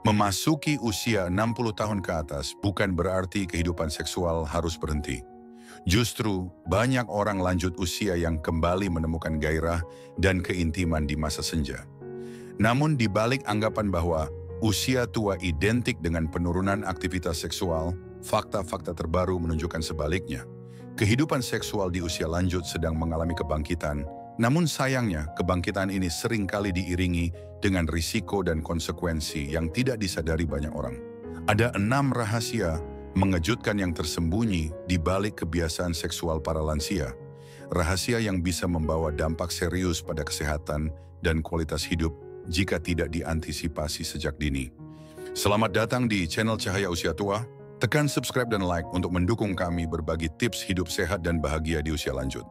Memasuki usia 60 tahun ke atas bukan berarti kehidupan seksual harus berhenti. Justru, banyak orang lanjut usia yang kembali menemukan gairah dan keintiman di masa senja. Namun di balik anggapan bahwa usia tua identik dengan penurunan aktivitas seksual, fakta-fakta terbaru menunjukkan sebaliknya. Kehidupan seksual di usia lanjut sedang mengalami kebangkitan, namun sayangnya kebangkitan ini seringkali diiringi dengan risiko dan konsekuensi yang tidak disadari banyak orang. Ada 6 rahasia mengejutkan yang tersembunyi di balik kebiasaan seksual para lansia. Rahasia yang bisa membawa dampak serius pada kesehatan dan kualitas hidup jika tidak diantisipasi sejak dini. Selamat datang di channel Cahaya Usia Tua. Tekan subscribe dan like untuk mendukung kami berbagi tips hidup sehat dan bahagia di usia lanjut.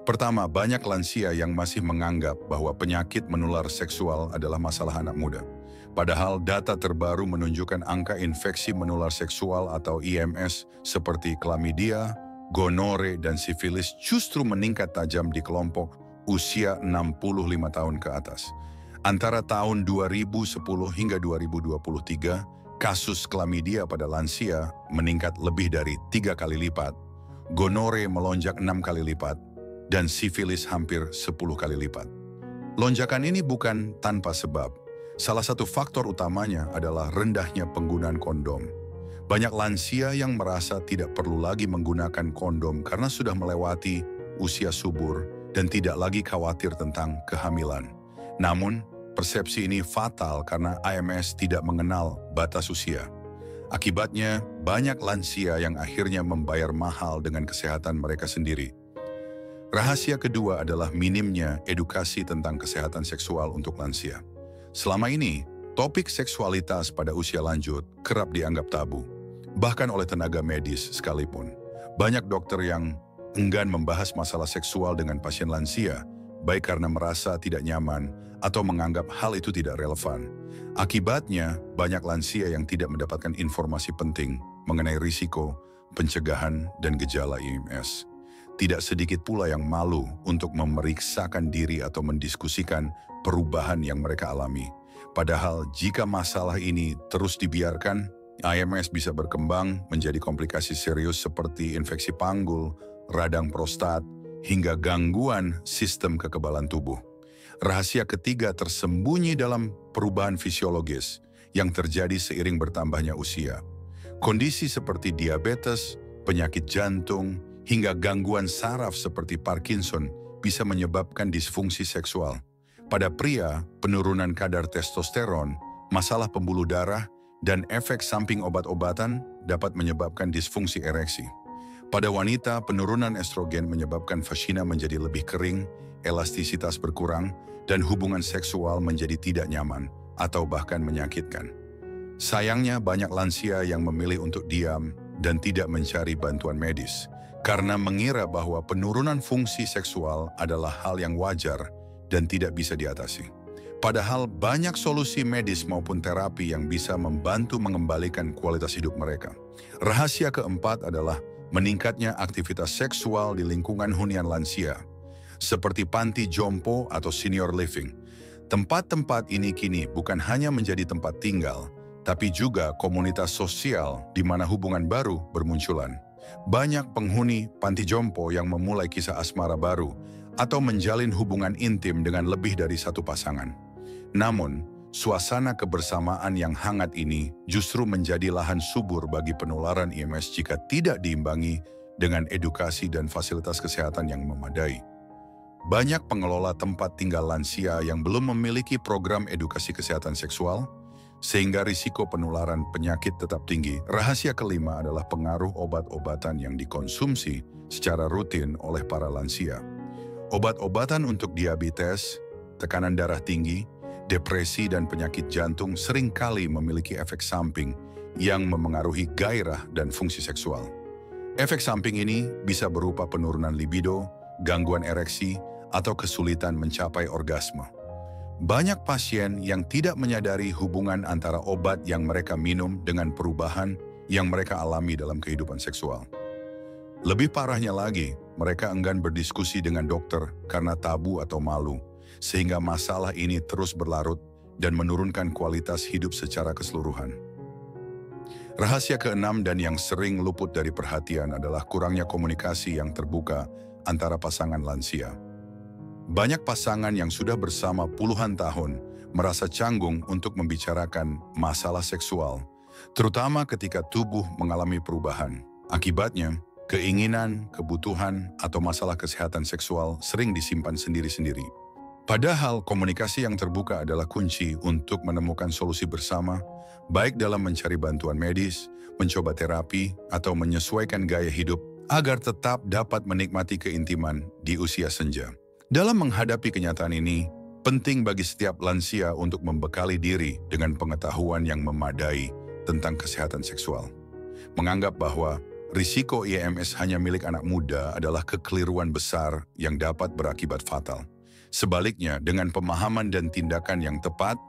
Pertama, banyak lansia yang masih menganggap bahwa penyakit menular seksual adalah masalah anak muda. Padahal data terbaru menunjukkan angka infeksi menular seksual atau IMS seperti klamidia, gonore, dan sifilis justru meningkat tajam di kelompok usia 65 tahun ke atas. Antara tahun 2010 hingga 2023, kasus klamidia pada lansia meningkat lebih dari 3 kali lipat, gonore melonjak 6 kali lipat, dan sifilis hampir 10 kali lipat. Lonjakan ini bukan tanpa sebab. Salah satu faktor utamanya adalah rendahnya penggunaan kondom. Banyak lansia yang merasa tidak perlu lagi menggunakan kondom karena sudah melewati usia subur dan tidak lagi khawatir tentang kehamilan. Namun, persepsi ini fatal karena IMS tidak mengenal batas usia. Akibatnya, banyak lansia yang akhirnya membayar mahal dengan kesehatan mereka sendiri. Rahasia kedua adalah minimnya edukasi tentang kesehatan seksual untuk lansia. Selama ini, topik seksualitas pada usia lanjut kerap dianggap tabu, bahkan oleh tenaga medis sekalipun. Banyak dokter yang enggan membahas masalah seksual dengan pasien lansia, baik karena merasa tidak nyaman atau menganggap hal itu tidak relevan. Akibatnya, banyak lansia yang tidak mendapatkan informasi penting mengenai risiko, pencegahan, dan gejala IMS. Tidak sedikit pula yang malu untuk memeriksakan diri atau mendiskusikan perubahan yang mereka alami. Padahal jika masalah ini terus dibiarkan, IMS bisa berkembang menjadi komplikasi serius seperti infeksi panggul, radang prostat, hingga gangguan sistem kekebalan tubuh. Rahasia ketiga tersembunyi dalam perubahan fisiologis yang terjadi seiring bertambahnya usia. Kondisi seperti diabetes, penyakit jantung, hingga gangguan saraf seperti Parkinson bisa menyebabkan disfungsi seksual. Pada pria, penurunan kadar testosteron, masalah pembuluh darah, dan efek samping obat-obatan dapat menyebabkan disfungsi ereksi. Pada wanita, penurunan estrogen menyebabkan vagina menjadi lebih kering, elastisitas berkurang, dan hubungan seksual menjadi tidak nyaman atau bahkan menyakitkan. Sayangnya, banyak lansia yang memilih untuk diam dan tidak mencari bantuan medis karena mengira bahwa penurunan fungsi seksual adalah hal yang wajar dan tidak bisa diatasi. Padahal banyak solusi medis maupun terapi yang bisa membantu mengembalikan kualitas hidup mereka. Rahasia keempat adalah meningkatnya aktivitas seksual di lingkungan hunian lansia, seperti panti jompo atau senior living. Tempat-tempat ini kini bukan hanya menjadi tempat tinggal, tapi juga komunitas sosial di mana hubungan baru bermunculan. Banyak penghuni panti jompo yang memulai kisah asmara baru atau menjalin hubungan intim dengan lebih dari satu pasangan. Namun, suasana kebersamaan yang hangat ini justru menjadi lahan subur bagi penularan IMS jika tidak diimbangi dengan edukasi dan fasilitas kesehatan yang memadai. Banyak pengelola tempat tinggal lansia yang belum memiliki program edukasi kesehatan seksual, sehingga risiko penularan penyakit tetap tinggi. Rahasia kelima adalah pengaruh obat-obatan yang dikonsumsi secara rutin oleh para lansia. Obat-obatan untuk diabetes, tekanan darah tinggi, depresi, dan penyakit jantung seringkali memiliki efek samping yang memengaruhi gairah dan fungsi seksual. Efek samping ini bisa berupa penurunan libido, gangguan ereksi, atau kesulitan mencapai orgasme. Banyak pasien yang tidak menyadari hubungan antara obat yang mereka minum dengan perubahan yang mereka alami dalam kehidupan seksual. Lebih parahnya lagi, mereka enggan berdiskusi dengan dokter karena tabu atau malu, sehingga masalah ini terus berlarut dan menurunkan kualitas hidup secara keseluruhan. Rahasia keenam dan yang sering luput dari perhatian adalah kurangnya komunikasi yang terbuka antara pasangan lansia. Banyak pasangan yang sudah bersama puluhan tahun merasa canggung untuk membicarakan masalah seksual, terutama ketika tubuh mengalami perubahan. Akibatnya, keinginan, kebutuhan, atau masalah kesehatan seksual sering disimpan sendiri-sendiri. Padahal komunikasi yang terbuka adalah kunci untuk menemukan solusi bersama, baik dalam mencari bantuan medis, mencoba terapi, atau menyesuaikan gaya hidup agar tetap dapat menikmati keintiman di usia senja. Dalam menghadapi kenyataan ini, penting bagi setiap lansia untuk membekali diri dengan pengetahuan yang memadai tentang kesehatan seksual. Menganggap bahwa risiko IMS hanya milik anak muda adalah kekeliruan besar yang dapat berakibat fatal. Sebaliknya, dengan pemahaman dan tindakan yang tepat,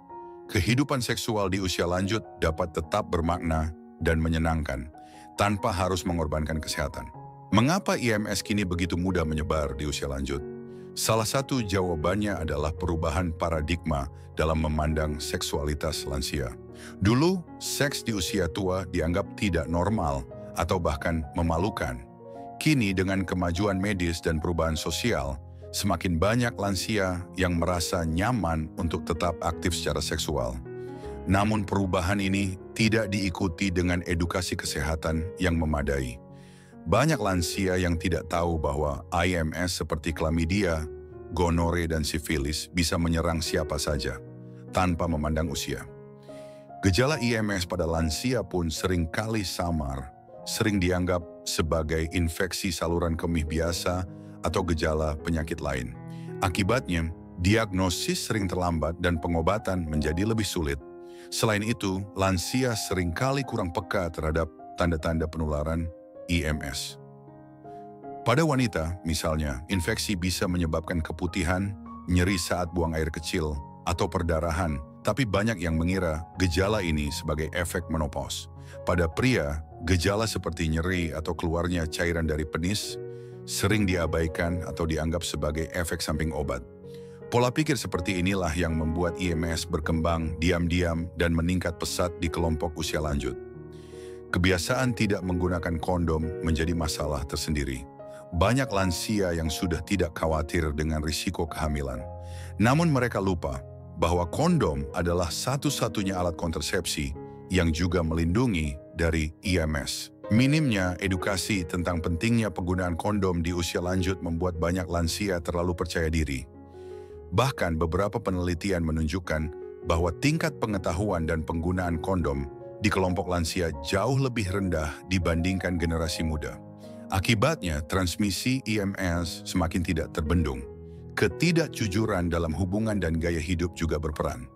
kehidupan seksual di usia lanjut dapat tetap bermakna dan menyenangkan, tanpa harus mengorbankan kesehatan. Mengapa IMS kini begitu mudah menyebar di usia lanjut? Salah satu jawabannya adalah perubahan paradigma dalam memandang seksualitas lansia. Dulu, seks di usia tua dianggap tidak normal atau bahkan memalukan. Kini dengan kemajuan medis dan perubahan sosial, semakin banyak lansia yang merasa nyaman untuk tetap aktif secara seksual. Namun perubahan ini tidak diikuti dengan edukasi kesehatan yang memadai. Banyak lansia yang tidak tahu bahwa IMS seperti klamidia, gonore, dan sifilis bisa menyerang siapa saja, tanpa memandang usia. Gejala IMS pada lansia pun seringkali samar, sering dianggap sebagai infeksi saluran kemih biasa atau gejala penyakit lain. Akibatnya, diagnosis sering terlambat dan pengobatan menjadi lebih sulit. Selain itu, lansia seringkali kurang peka terhadap tanda-tanda penularan IMS. Pada wanita, misalnya, infeksi bisa menyebabkan keputihan, nyeri saat buang air kecil, atau perdarahan, tapi banyak yang mengira gejala ini sebagai efek menopause. Pada pria, gejala seperti nyeri atau keluarnya cairan dari penis sering diabaikan atau dianggap sebagai efek samping obat. Pola pikir seperti inilah yang membuat IMS berkembang diam-diam dan meningkat pesat di kelompok usia lanjut. Kebiasaan tidak menggunakan kondom menjadi masalah tersendiri. Banyak lansia yang sudah tidak khawatir dengan risiko kehamilan. Namun mereka lupa bahwa kondom adalah satu-satunya alat kontrasepsi yang juga melindungi dari IMS. Minimnya edukasi tentang pentingnya penggunaan kondom di usia lanjut membuat banyak lansia terlalu percaya diri. Bahkan beberapa penelitian menunjukkan bahwa tingkat pengetahuan dan penggunaan kondom di kelompok lansia jauh lebih rendah dibandingkan generasi muda. Akibatnya, transmisi IMS semakin tidak terbendung. Ketidakjujuran dalam hubungan dan gaya hidup juga berperan.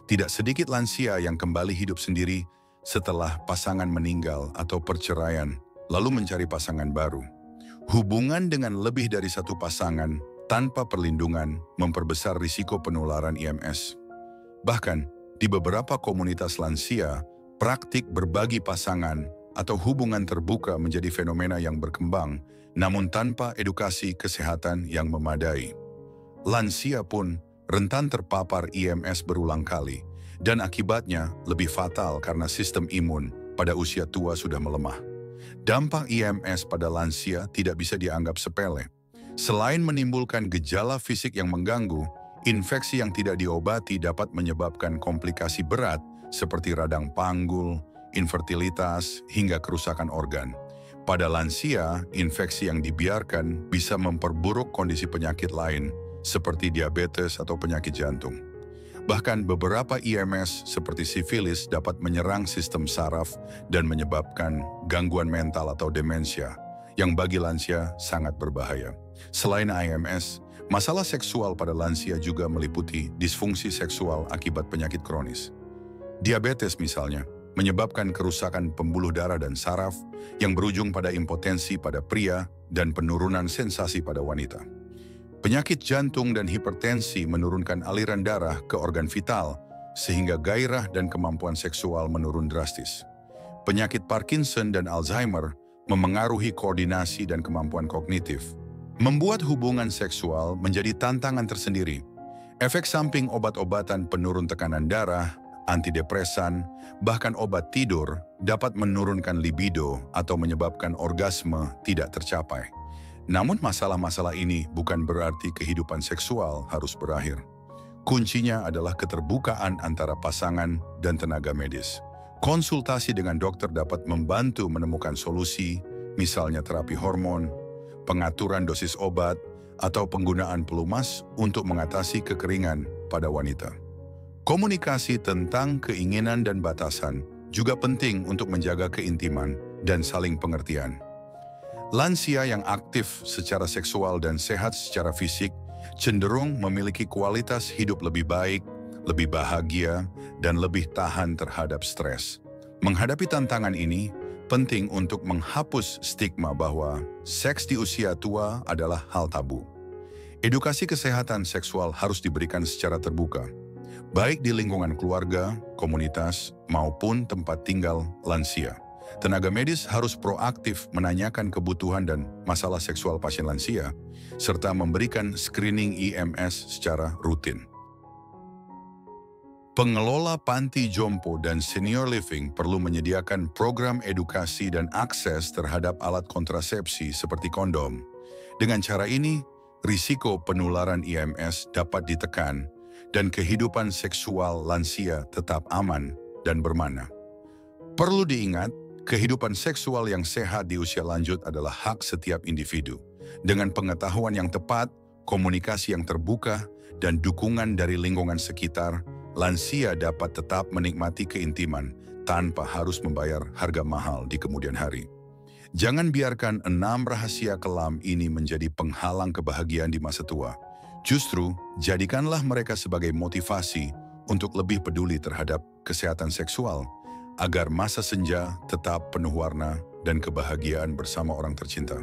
Tidak sedikit lansia yang kembali hidup sendiri setelah pasangan meninggal atau perceraian, lalu mencari pasangan baru. Hubungan dengan lebih dari satu pasangan tanpa perlindungan memperbesar risiko penularan IMS. Bahkan, di beberapa komunitas lansia, praktik berbagi pasangan atau hubungan terbuka menjadi fenomena yang berkembang, namun tanpa edukasi kesehatan yang memadai. Lansia pun rentan terpapar IMS berulang kali, dan akibatnya lebih fatal karena sistem imun pada usia tua sudah melemah. Dampak IMS pada lansia tidak bisa dianggap sepele. Selain menimbulkan gejala fisik yang mengganggu, infeksi yang tidak diobati dapat menyebabkan komplikasi berat seperti radang panggul, infertilitas, hingga kerusakan organ. Pada lansia, infeksi yang dibiarkan bisa memperburuk kondisi penyakit lain seperti diabetes atau penyakit jantung. Bahkan beberapa IMS seperti sifilis dapat menyerang sistem saraf dan menyebabkan gangguan mental atau demensia, yang bagi lansia sangat berbahaya. Selain IMS, masalah seksual pada lansia juga meliputi disfungsi seksual akibat penyakit kronis. Diabetes misalnya, menyebabkan kerusakan pembuluh darah dan saraf yang berujung pada impotensi pada pria dan penurunan sensasi pada wanita. Penyakit jantung dan hipertensi menurunkan aliran darah ke organ vital, sehingga gairah dan kemampuan seksual menurun drastis. Penyakit Parkinson dan Alzheimer memengaruhi koordinasi dan kemampuan kognitif, membuat hubungan seksual menjadi tantangan tersendiri. Efek samping obat-obatan penurun tekanan darah, antidepresan, bahkan obat tidur dapat menurunkan libido atau menyebabkan orgasme tidak tercapai. Namun masalah-masalah ini bukan berarti kehidupan seksual harus berakhir. Kuncinya adalah keterbukaan antara pasangan dan tenaga medis. Konsultasi dengan dokter dapat membantu menemukan solusi, misalnya terapi hormon, pengaturan dosis obat, atau penggunaan pelumas untuk mengatasi kekeringan pada wanita. Komunikasi tentang keinginan dan batasan juga penting untuk menjaga keintiman dan saling pengertian. Lansia yang aktif secara seksual dan sehat secara fisik cenderung memiliki kualitas hidup lebih baik, lebih bahagia, dan lebih tahan terhadap stres. Menghadapi tantangan ini, penting untuk menghapus stigma bahwa seks di usia tua adalah hal tabu. Edukasi kesehatan seksual harus diberikan secara terbuka, baik di lingkungan keluarga, komunitas, maupun tempat tinggal lansia. Tenaga medis harus proaktif menanyakan kebutuhan dan masalah seksual pasien lansia, serta memberikan screening IMS secara rutin. Pengelola panti jompo dan senior living perlu menyediakan program edukasi dan akses terhadap alat kontrasepsi seperti kondom. Dengan cara ini, risiko penularan IMS dapat ditekan dan kehidupan seksual lansia tetap aman dan bermakna. Perlu diingat, kehidupan seksual yang sehat di usia lanjut adalah hak setiap individu. Dengan pengetahuan yang tepat, komunikasi yang terbuka, dan dukungan dari lingkungan sekitar, lansia dapat tetap menikmati keintiman tanpa harus membayar harga mahal di kemudian hari. Jangan biarkan 6 rahasia kelam ini menjadi penghalang kebahagiaan di masa tua. Justru, jadikanlah mereka sebagai motivasi untuk lebih peduli terhadap kesehatan seksual, agar masa senja tetap penuh warna dan kebahagiaan bersama orang tercinta.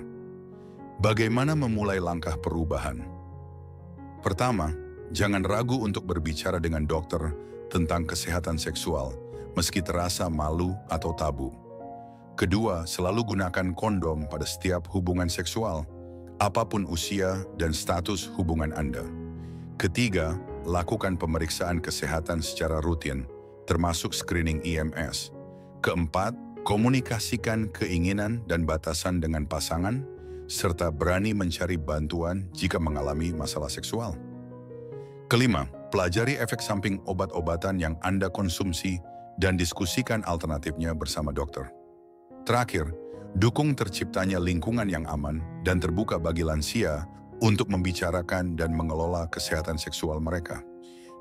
Bagaimana memulai langkah perubahan? Pertama, jangan ragu untuk berbicara dengan dokter tentang kesehatan seksual, meski terasa malu atau tabu. Kedua, selalu gunakan kondom pada setiap hubungan seksual, apapun usia dan status hubungan Anda. Ketiga, lakukan pemeriksaan kesehatan secara rutin, termasuk screening IMS. Keempat, komunikasikan keinginan dan batasan dengan pasangan, serta berani mencari bantuan jika mengalami masalah seksual. Kelima, pelajari efek samping obat-obatan yang Anda konsumsi dan diskusikan alternatifnya bersama dokter. Terakhir, dukung terciptanya lingkungan yang aman dan terbuka bagi lansia untuk membicarakan dan mengelola kesehatan seksual mereka.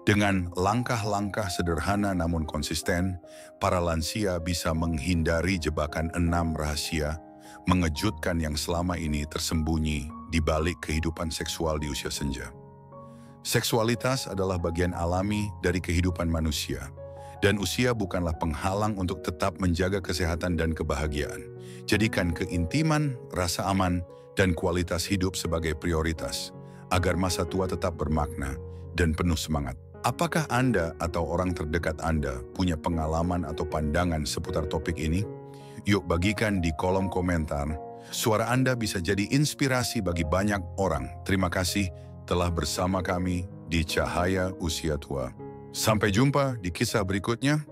Dengan langkah-langkah sederhana namun konsisten, para lansia bisa menghindari jebakan 6 rahasia mengejutkan yang selama ini tersembunyi di balik kehidupan seksual di usia senja. Seksualitas adalah bagian alami dari kehidupan manusia, dan usia bukanlah penghalang untuk tetap menjaga kesehatan dan kebahagiaan. Jadikan keintiman, rasa aman, dan kualitas hidup sebagai prioritas, agar masa tua tetap bermakna dan penuh semangat. Apakah Anda atau orang terdekat Anda punya pengalaman atau pandangan seputar topik ini? Yuk bagikan di kolom komentar. Suara Anda bisa jadi inspirasi bagi banyak orang. Terima kasih telah bersama kami di Cahaya Usia Tua. Sampai jumpa di kisah berikutnya.